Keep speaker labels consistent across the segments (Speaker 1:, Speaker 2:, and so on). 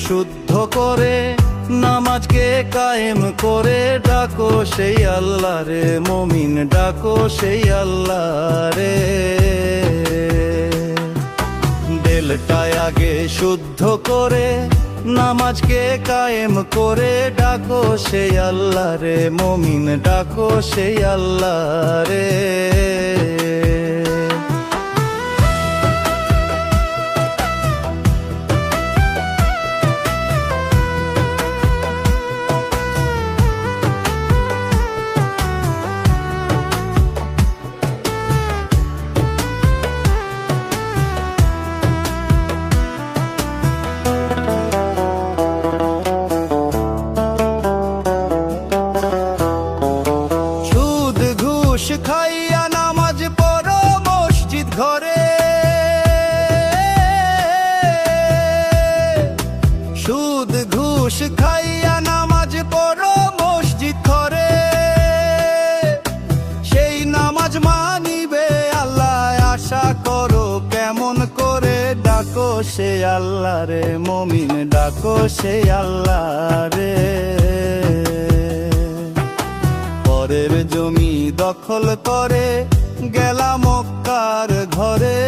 Speaker 1: শুদ্ধ করে নামাজকে কায়েম করে ডাকো সেই আল্লাহ রে মুমিন ডাকো সেই আল্লাহ রে। দিলটায় আগে শুদ্ধ করে নামাজকে কায়েম করে ডাকো সেই আল্লাহ রে মুমিন ডাকো সেই আল্লাহ রে। খাইয়া নামাজ পড়ো মসজিদ ঘরে, সুদ ঘুষ খাইয়া নামাজ পড়ো মসজিদ ঘরে, সেই নামাজ মানিবে আল্লাহ আশা করো কেমন করে ডাকো সে আল্লাহ রে মুমিন ডাকো সে আল্লাহ রে। পরের জমি দখল করে গেলা মক্কার ঘরে,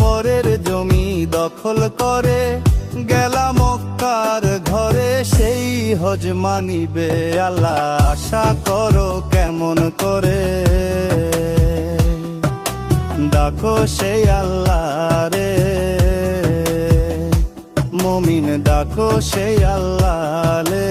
Speaker 1: পরের জমি দখল করে গেলা মক্কার ঘরে, সেই হজ মানিবে আল্লাহ আশা করো কেমন করে ডাকো সেই আল্লাহ রে মুমিন ডাকো সেই আল্লাহ রে।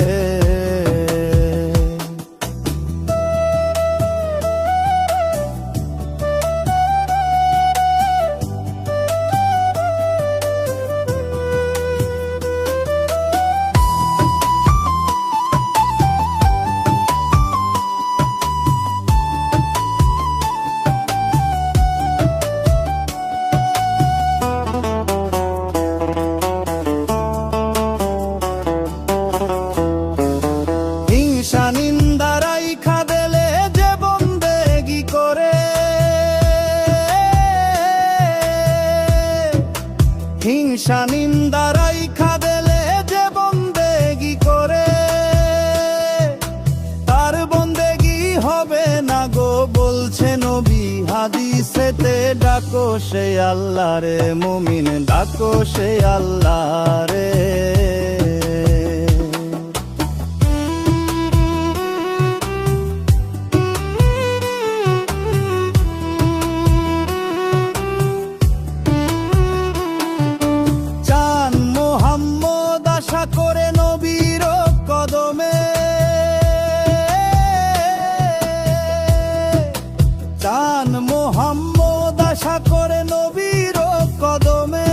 Speaker 1: নিন্দারাই খাদেলে যে বন্দেগি করে, হিংসা নিন্দারাই খাদেলে যে বন্দেগি করে, তার বন্দেগি হবে না গো বলছে নবী হাদিসেতে ডাকো সে আল্লাহ রে মুমিন ডাকো সে আল্লাহ রে। করে নবীর কদমে চান মোহাম্মদ আশা করে নবীর কদমে,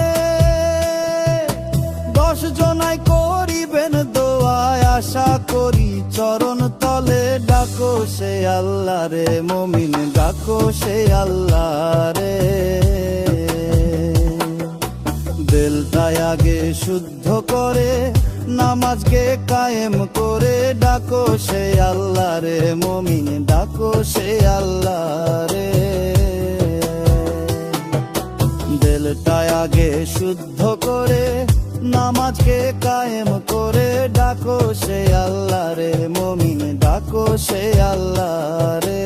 Speaker 1: 10 জনাই করিবেন দোয়ায় আশা করি চরণ তলে ডাকো সে আল্লাহ রে মুমিন ডাকো সে আল্লাহ রে। দিলটায় আগে শুদ্ধ করে নামাজকে কায়েম করে ডাকো সে আল্লাহ রে মুমিন ডাকো সে আল্লাহ রে। দিলটায় আগে শুদ্ধ করে নামাজকে কায়েম করে ডাকো সে আল্লাহ রে মুমিন ডাকো সে আল্লাহ রে।